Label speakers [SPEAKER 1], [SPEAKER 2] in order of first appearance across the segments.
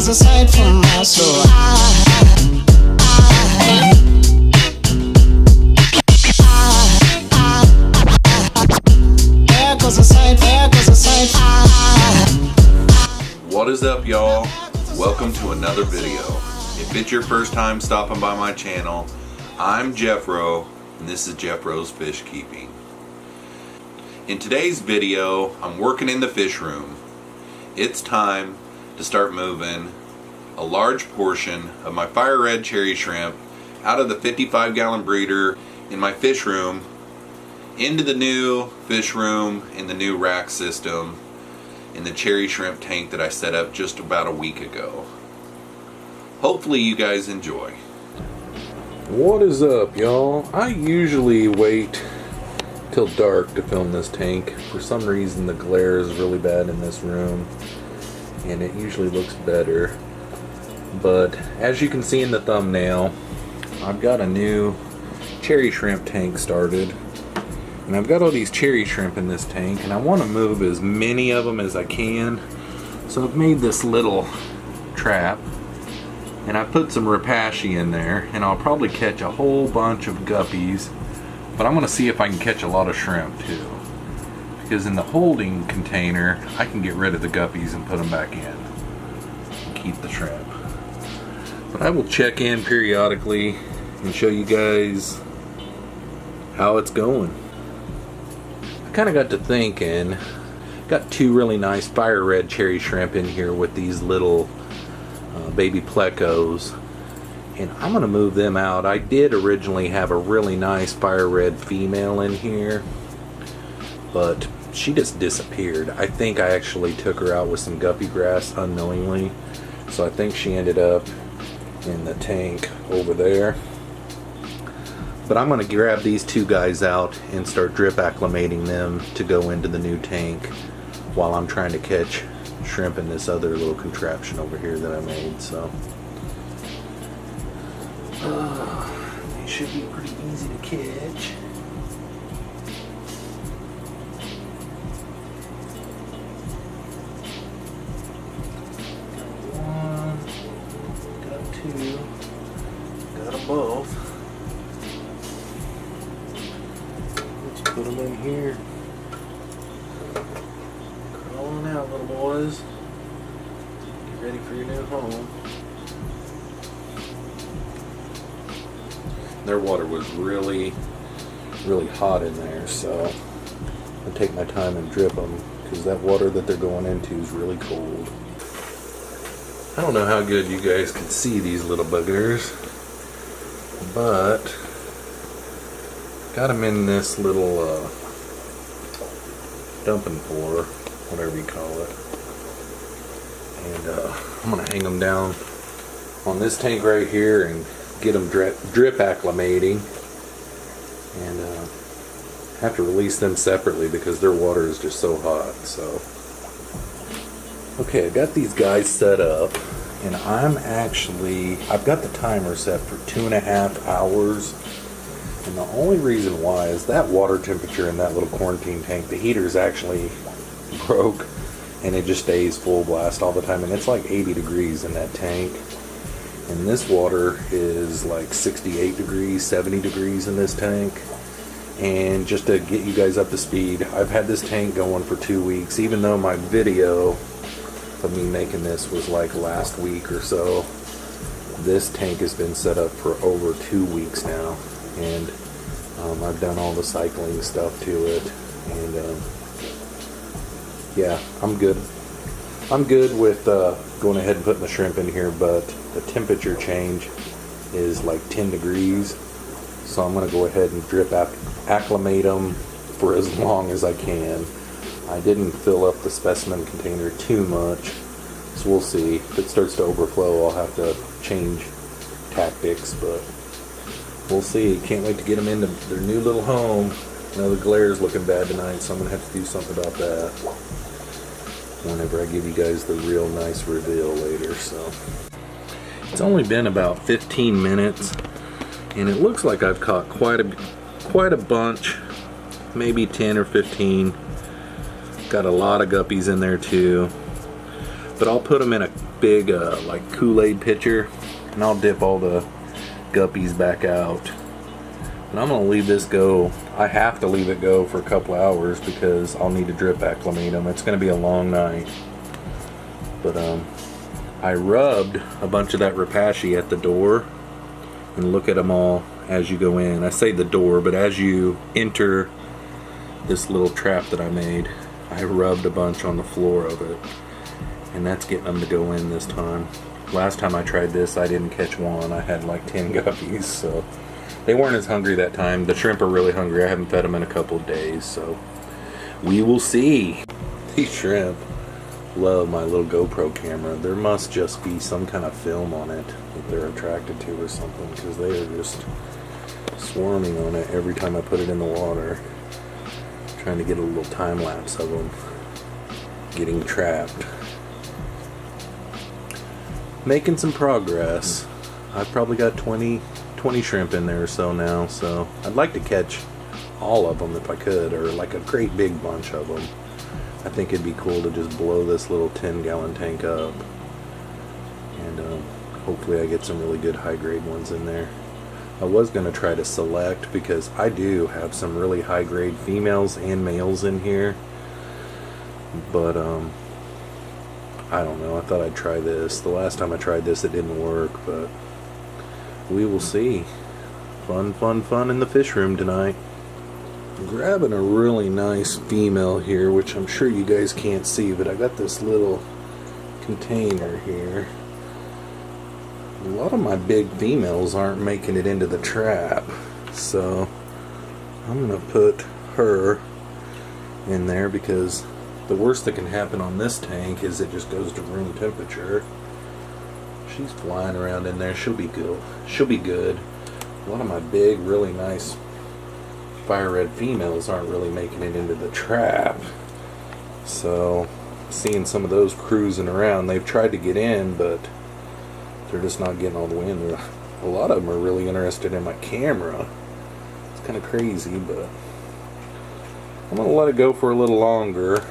[SPEAKER 1] Miracles aside from my soul.
[SPEAKER 2] What is up, y'all? Welcome to another video. If it's your first time stopping by my channel, I'm Jeffro, and this is Jeffro's Fish Keeping. In today's video, I'm working in the fish room. It's time to start moving a large portion of my fire red cherry shrimp out of the 55-gallon breeder in my fish room into the new fish room in the new rack system in the cherry shrimp tank that I set up just about a week ago. Hopefully you guys enjoy.
[SPEAKER 3] What is up, y'all? I usually wait till dark to film this tank. For some reason the glare is really bad in this room and it usually looks better, but as you can see in the thumbnail, I've got a new cherry shrimp tank started. And I've got all these cherry shrimp in this tank, and I want to move as many of them as I can. So I've made this little trap, and I put some rapashi in there, and I'll probably catch a whole bunch of guppies. But I'm going to see if I can catch a lot of shrimp too. Because in the holding container, I can get rid of the guppies and put them back in. And keep the shrimp. But I will check in periodically and show you guys how it's going. Kind of got to thinking, got two really nice fire red cherry shrimp in here with these little baby plecos, and I'm gonna move them out. I did originally have a really nice fire red female in here, but she just disappeared. I think I actually took her out with some guppy grass unknowingly, so I think she ended up in the tank over there. But I'm going to grab these two guys out and start drip acclimating them to go into the new tank while I'm trying to catch shrimp in this other little contraption over here that I made. So they should be pretty easy to catch. Got one, got two, got them both. Put them in here. Crawl on out, little boys. Get ready for your new home. Their water was really hot in there, so I'll take my time and drip them because that water that they're going into is really cold. I don't know how good you guys can see these little buggers, but got them in this little dumping pour, whatever you call it. And I'm going to hang them down on this tank right here and get them drip acclimating. And have to release them separately because their water is just so hot. So, okay, I got these guys set up, and I've got the timer set for 2.5 hours. And the only reason why is that water temperature in that little quarantine tank, the heater's actually broke and it just stays full blast all the time, and it's like 80 degrees in that tank, and this water is like 68 degrees, 70 degrees in this tank. And just to get you guys up to speed, I've had this tank going for 2 weeks, even though my video of me making this was like last week or so. This tank has been set up for over 2 weeks now. And I've done all the cycling stuff to it, and yeah, I'm good. I'm good with going ahead and putting the shrimp in here, but the temperature change is like 10 degrees, so I'm going to go ahead and drip acclimate them for as long as I can. I didn't fill up the specimen container too much, so we'll see. If it starts to overflow, I'll have to change tactics, but we'll see. Can't wait to get them into their new little home. I know the glare is looking bad tonight, so I'm going to have to do something about that whenever I give you guys the real nice reveal later. So it's only been about 15 minutes, and it looks like I've caught quite a bunch, maybe 10 or 15. Got a lot of guppies in there too. But I'll put them in a big like Kool-Aid pitcher, and I'll dip all the guppies back out. And I'm gonna leave this go. I have to leave it go for a couple hours because I'll need to drip acclimate them. It's gonna be a long night. But I rubbed a bunch of that Repashy at the door, and look at them all as you go in. I say the door, but as you enter this little trap that I made, I rubbed a bunch on the floor of it, and that's getting them to go in this time. Last time I tried this, I didn't catch one. I had like 10 guppies, so they weren't as hungry that time. The shrimp are really hungry. I haven't fed them in a couple of days, so we will see. These shrimp love my little GoPro camera. There must just be some kind of film on it that they're attracted to or something, because they are just swarming on it every time I put it in the water. Trying to get a little time lapse of them getting trapped. Making some progress. I've probably got 20 shrimp in there or so now, so I'd like to catch all of them if I could, or like a great big bunch of them. I think it'd be cool to just blow this little 10-gallon tank up, and hopefully I get some really good high-grade ones in there. I was going to try to select, because I do have some really high-grade females and males in here, but I don't know. I thought I'd try this. The last time I tried this it didn't work, but we will see. Fun, fun, fun in the fish room tonight. I'm grabbing a really nice female here, which I'm sure you guys can't see, but I got this little container here. A lot of my big females aren't making it into the trap, so I'm going to put her in there, because the worst that can happen on this tank is it just goes to room temperature. She's flying around in there. She'll be good. She'll be good. A lot of my big, really nice fire red females aren't really making it into the trap, so seeing some of those cruising around, they've tried to get in, but they're just not getting all the way in. A lot of them are really interested in my camera. It's kind of crazy, but I'm going to let it go for a little longer.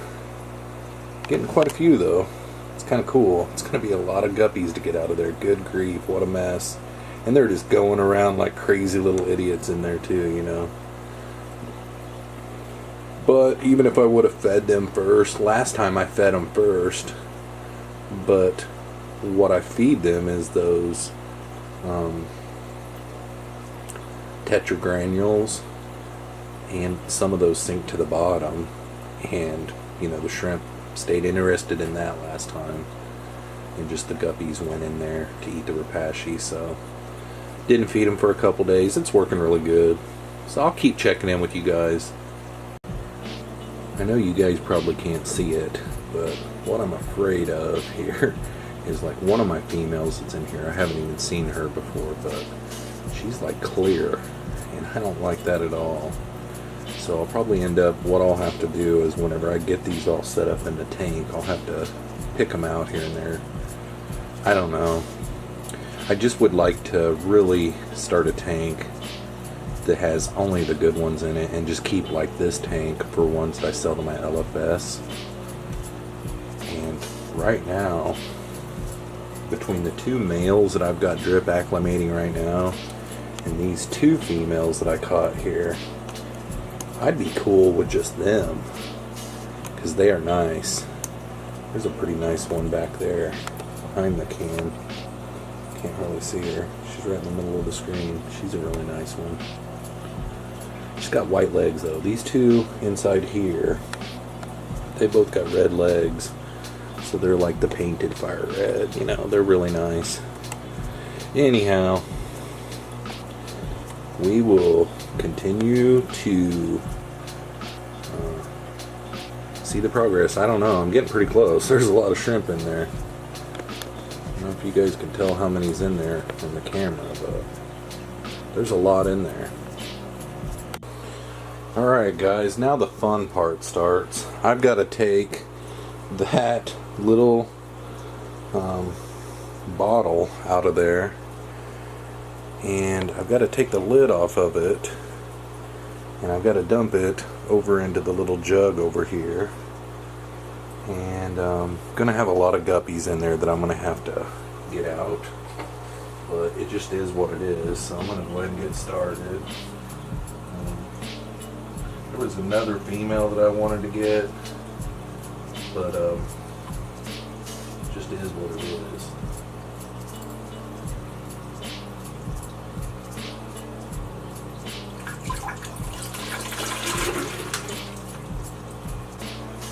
[SPEAKER 3] Getting quite a few though. It's kind of cool. It's going to be a lot of guppies to get out of there. Good grief, what a mess. And they're just going around like crazy little idiots in there too, you know. But even if I would have fed them first, last time I fed them first, but what I feed them is those tetragranules, and some of those sink to the bottom, and you know, the shrimp stayed interested in that last time, and just the guppies went in there to eat the Repashy. So didn't feed them for a couple days. It's working really good, so I'll keep checking in with you guys. I know you guys probably can't see it, but what I'm afraid of here is like one of my females that's in here. I haven't even seen her before, but she's like clear, and I don't like that at all. So I'll probably end up, what I'll have to do is whenever I get these all set up in the tank, I'll have to pick them out here and there. I don't know. I just would like to really start a tank that has only the good ones in it, and just keep like this tank for ones that I sell to my LFS. And right now, between the two males that I've got drip acclimating right now, and these two females that I caught here, I'd be cool with just them, because they are nice. There's a pretty nice one back there behind the can. Can't really see her. She's right in the middle of the screen. She's a really nice one. She's got white legs though. These two inside here, they both got red legs, so they're like the painted fire red, you know. They're really nice. Anyhow, we will continue to see the progress. I don't know, I'm getting pretty close. There's a lot of shrimp in there. I don't know if you guys can tell how many's in there from the camera, but there's a lot in there. Alright guys, now the fun part starts. I've got to take that little bottle out of there, and I've got to take the lid off of it, and I've got to dump it over into the little jug over here, And gonna have a lot of guppies in there that I'm gonna have to get out, but it just is what it is. So I'm gonna go ahead and get started. There was another female that I wanted to get, but it just is what it is.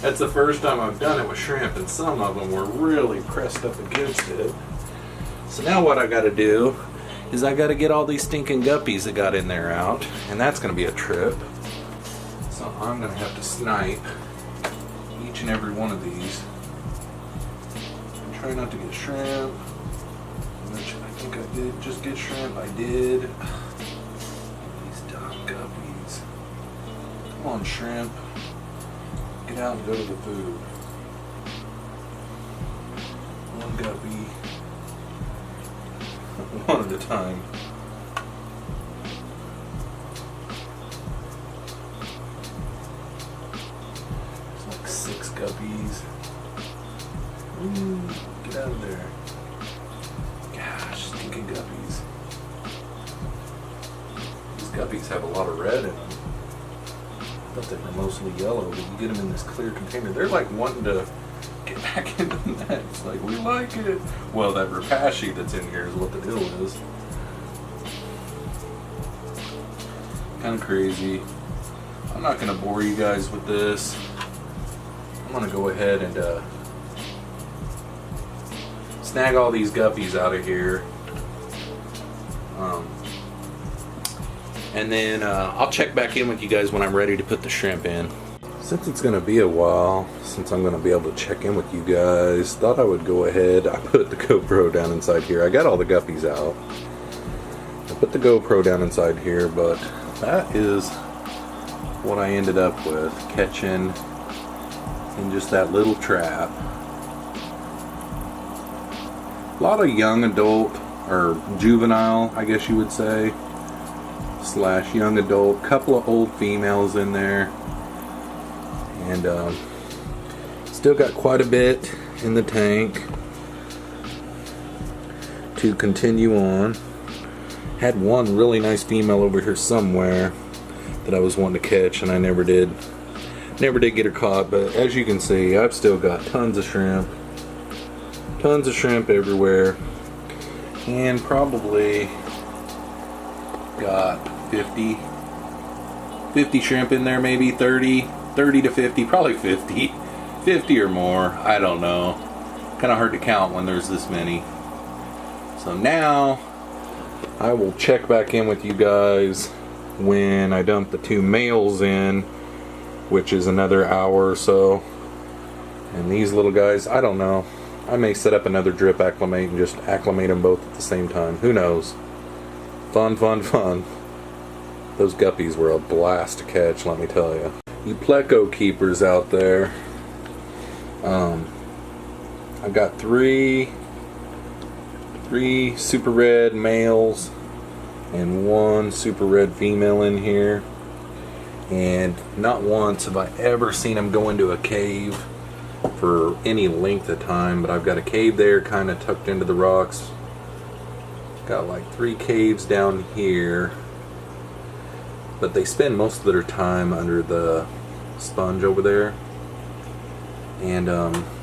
[SPEAKER 3] That's the first time I've done it with shrimp, and some of them were really pressed up against it. So now what I gotta do is I gotta get all these stinking guppies that got in there out, and that's gonna be a trip. So I'm gonna have to snipe each and every one of these. And try not to get shrimp, which I think I did just get shrimp. I did. These dumb guppies. Come on, shrimp. Get out and go to the food. One guppy. One at a time. It's like 6 guppies. Ooh, get out of there. Gosh, stinking guppies. These guppies have a lot of red in them. I thought they were mostly yellow, but you get them in this clear container. They're like wanting to get back into the net. It's like, we like it. Well, that rapashi that's in here is what the deal is. Kind of crazy. I'm not going to bore you guys with this. I'm going to go ahead and snag all these guppies out of here. And then I'll check back in with you guys when I'm ready to put the shrimp in. Since it's going to be a while since I'm going to be able to check in with you guys, thought I would go ahead. I put the GoPro down inside here. I got all the guppies out. I put the GoPro down inside here, but that is what I ended up with, catching in just that little trap. A lot of young adult, or juvenile, I guess you would say, / young adult, couple of old females in there, and still got quite a bit in the tank to continue on. Had one really nice female over here somewhere that I was wanting to catch, and I never did get her caught. But as you can see, I've still got tons of shrimp everywhere, and probably got 50 shrimp in there, maybe 30 to 50, probably 50 or more. I don't know, kind of hard to count when there's this many. So now I will check back in with you guys when I dump the 2 males in, which is another hour or so. And these little guys, I don't know, I may set up another drip acclimate and just acclimate them both at the same time. Who knows? Fun. Those guppies were a blast to catch, let me tell you. You pleco keepers out there, I've got three super red males and 1 super red female in here, and not once have I ever seen them go into a cave for any length of time. But I've got a cave there kind of tucked into the rocks. Got like 3 caves down here, but they spend most of their time under the sponge over there. And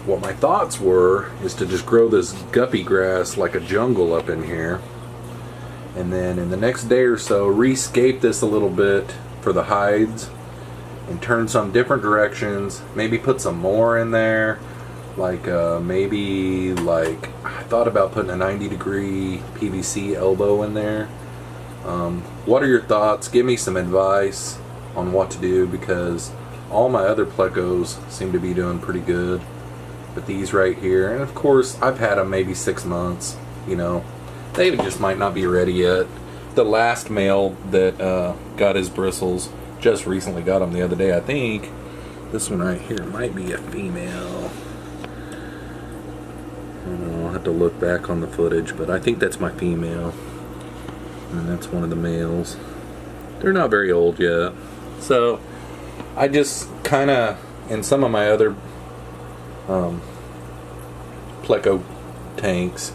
[SPEAKER 3] what my thoughts were is to just grow this guppy grass like a jungle up in here, and then in the next day or so rescape this a little bit for the hides and turn some different directions, maybe put some more in there, like maybe like I thought about putting a 90-degree PVC elbow in there. What are your thoughts? Give me some advice on what to do, because all my other plecos seem to be doing pretty good, but these right here, and of course I've had them maybe 6 months, you know, they just might not be ready yet. The last male that got his bristles just recently got them the other day. I think this one right here might be a female. I don't know, I'll have to look back on the footage, but I think that's my female, and that's one of the males. They're not very old yet. So I just kind of, in some of my other pleco tanks.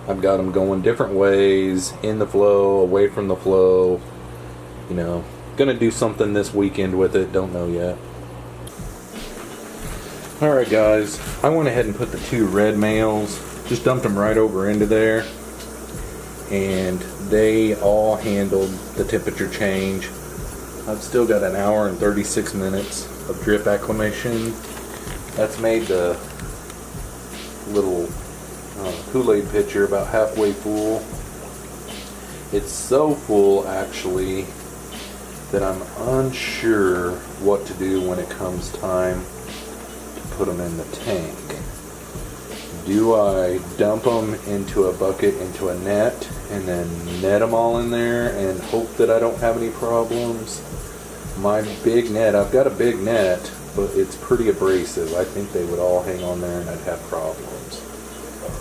[SPEAKER 3] I've got them going different ways, in the flow, away from the flow. You know, gonna do something this weekend with it, don't know yet. Alright guys, I went ahead and put the 2 red males, just dumped them right over into there, and they all handled the temperature change. I've still got an hour and 36 minutes of drip acclimation. That's made the little Kool-Aid pitcher about halfway full. It's so full actually that I'm unsure what to do when it comes time to put them in the tank. Do I dump them into a bucket, into a net, and then net them all in there and hope that I don't have any problems? My big net, I've got a big net, but it's pretty abrasive. I think they would all hang on there and I'd have problems.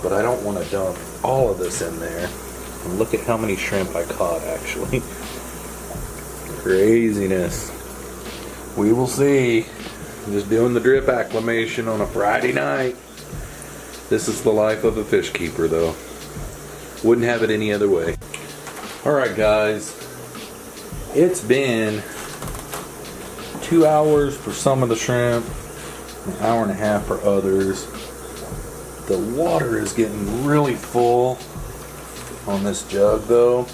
[SPEAKER 3] But I don't want to dump all of this in there. And look at how many shrimp I caught actually. Craziness. We will see. I'm just doing the drip acclimation on a Friday night. This is the life of a fish keeper though. Wouldn't have it any other way. Alright guys. It's been 2 hours for some of the shrimp, an hour and a half for others. The water is getting really full on this jug though.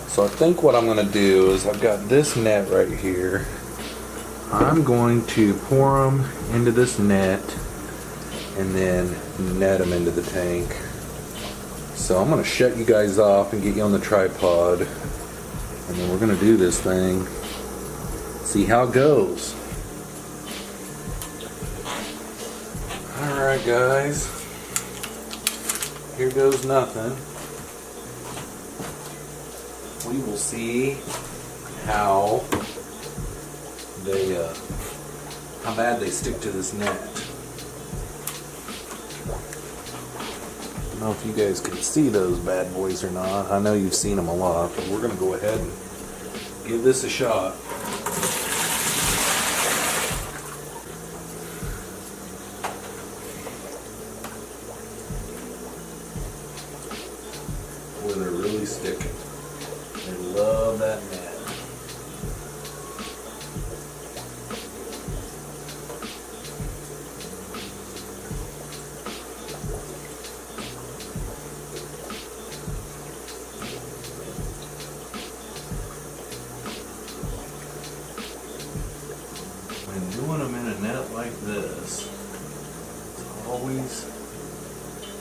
[SPEAKER 3] So I think what I'm going to do is I've got this net right here. I'm going to pour them into this net and then net them into the tank. So I'm going to shut you guys off and get you on the tripod, and then we're going to do this thing. See how it goes. Alright guys, here goes nothing. We will see how bad they stick to this net. I don't know if you guys can see those bad boys or not. I know you've seen them a lot, but we're going to go ahead and give this a shot. Boy, they're really sticking. They love that net. When doing them in a net like this, it's always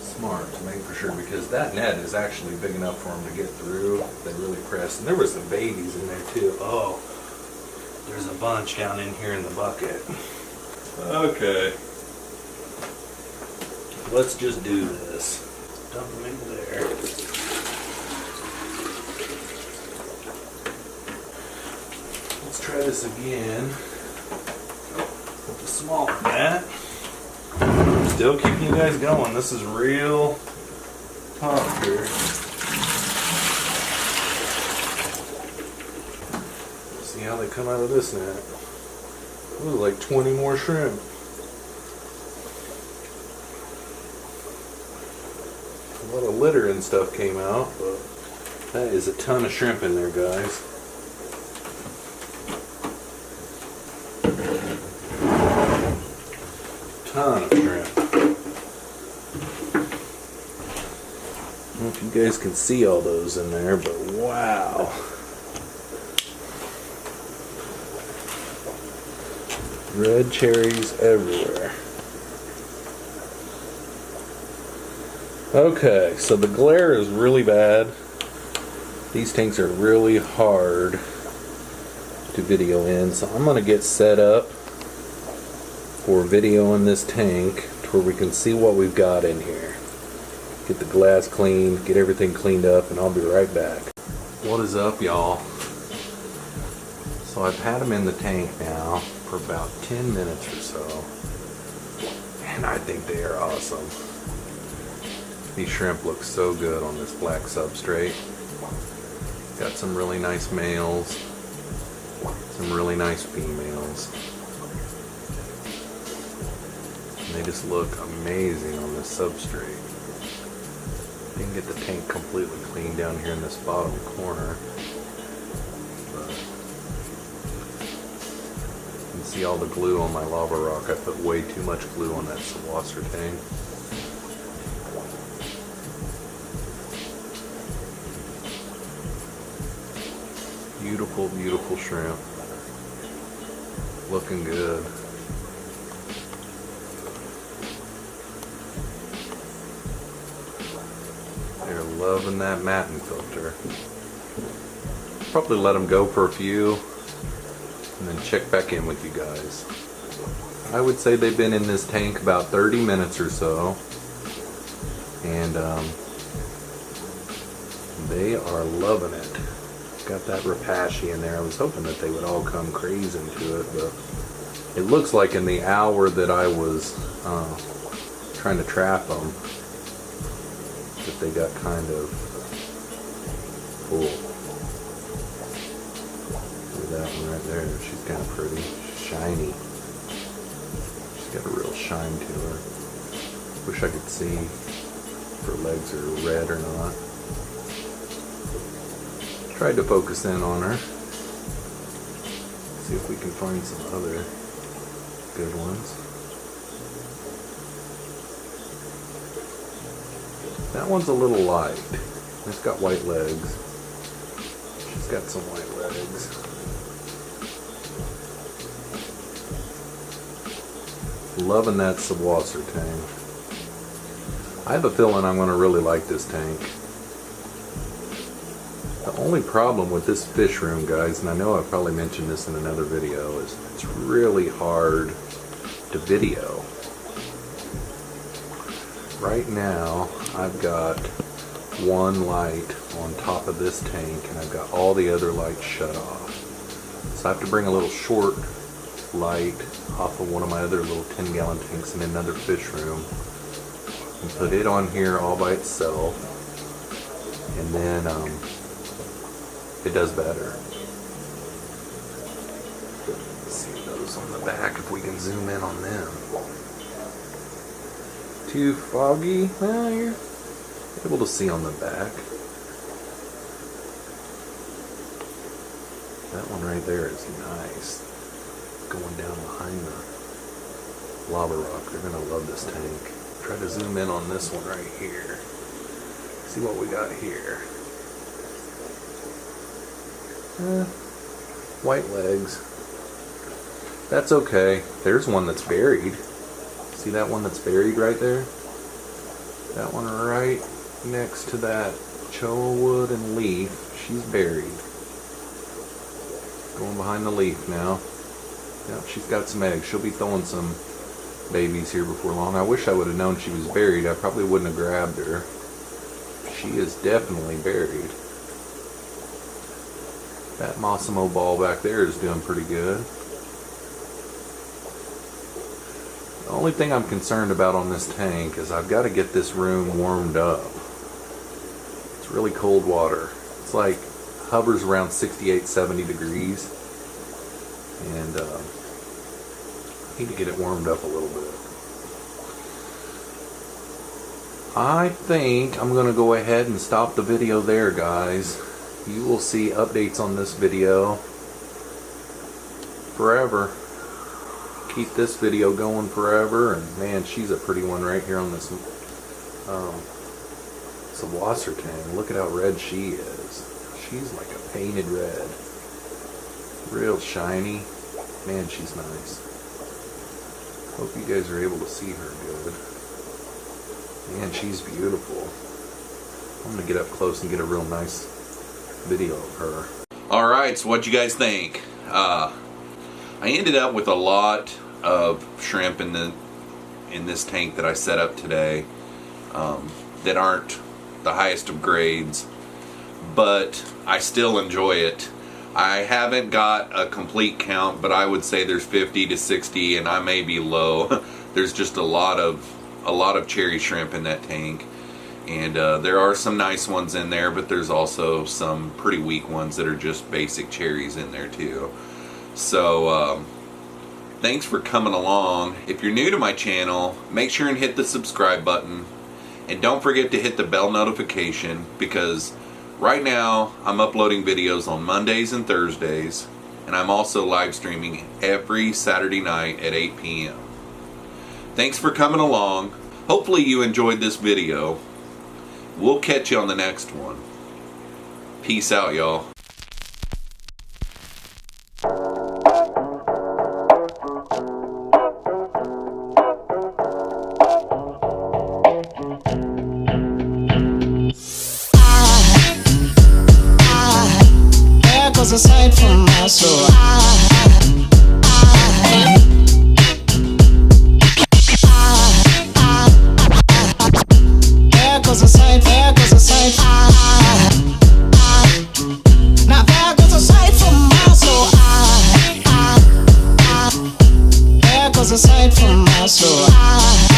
[SPEAKER 3] smart to make for sure, because that net is actually big enough for them to get through. They really press. And there were some babies in there too. Oh, there's a bunch down in here in the bucket. Okay. Let's just do this. Dump them into there. Let's try this again with the small net. Still keeping you guys going. This is real tough here. See how they come out of this net. Ooh, like 20 more shrimp. A lot of litter and stuff came out, but that is a ton of shrimp in there, guys. Ton of shrimp. I don't know if you guys can see all those in there, but wow. Red cherries everywhere. Okay, so the glare is really bad. These tanks are really hard to video in, so I'm going to get set up for video in this tank to where we can see what we've got in here. Get the glass cleaned, get everything cleaned up, and I'll be right back. What is up, y'all? So I've had them in the tank now for about 10 minutes or so, and I think they are awesome. These shrimp look so good on this black substrate. Got some really nice males, some really nice females. And they just look amazing on this substrate. Didn't get the tank completely clean down here in this bottom corner, but you can see all the glue on my lava rock. I put way too much glue on that wasser tank. Beautiful, beautiful shrimp. Looking good. They're loving that matting filter. Probably let them go for a few and then check back in with you guys. I would say they've been in this tank about 30 minutes or so, and they are loving it. Got that rapashi in there. I was hoping that they would all come crazy into it, but it looks like in the hour that I was trying to trap them, that they got kind of full. Look at that one right there. She's kind of pretty. Shiny. She's got a real shine to her. Wish I could see if her legs are red or not. Tried to focus in on her. See if we can find some other good ones. That one's a little light. It's got white legs. She's got some white legs. Loving that subwasser tank. I have a feeling I'm going to really like this tank. The only problem with this fish room, guys, and I know I've probably mentioned this in another video, is it's really hard to video. Right now, I've got one light on top of this tank, and I've got all the other lights shut off. So I have to bring a little short light off of one of my other little 10-gallon tanks in another fish room and put it on here all by itself, and then it does better. Let's see those on the back, if we can zoom in on them. Too foggy? Well, you're able to see on the back. That one right there is nice. Going down behind the lava rock. They're going to love this tank. Try to zoom in on this one right here. See what we got here. White legs. That's okay. There's one that's buried. See that one that's buried right there? That one right next to that cholla wood and leaf. She's buried. Going behind the leaf now. Yep, she's got some eggs. She'll be throwing some babies here before long. I wish I would have known she was buried. I probably wouldn't have grabbed her. She is definitely buried. That Massimo ball back there is doing pretty good. The only thing I'm concerned about on this tank is I've got to get this room warmed up. It's really cold water. It's like hovers around 68, 70 degrees. And I need to get it warmed up a little bit. I think I'm going to go ahead and stop the video there, guys. You will see updates on this video forever. Keep this video going forever. And man, she's a pretty one right here on this subwasser tank. Look at how red she is. She's like a painted red. Real shiny. Man, she's nice. Hope you guys are able to see her good. Man, she's beautiful. I'm going to get up close and get a real nice video of her. Alright, so what you guys think? I ended up with a lot of shrimp in this tank that I set up today that aren't the highest of grades, but I still enjoy it. I haven't got a complete count, but I would say there's 50 to 60, and I may be low. There's just a lot of cherry shrimp in that tank, and there are some nice ones in there, but there's also some pretty weak ones that are just basic cherries in there too. So
[SPEAKER 2] Thanks for coming along. If you're new to my channel, make sure and hit the subscribe button. And don't forget to hit the bell notification, because right now I'm uploading videos on Mondays and Thursdays. And I'm also live streaming every Saturday night at 8 p.m. Thanks for coming along. Hopefully you enjoyed this video. We'll catch you on the next one. Peace out, y'all.
[SPEAKER 1] There goes a sight from my soul. There goes a sight, there goes a sight. Now there goes a sight from my soul. There goes a sight from my soul.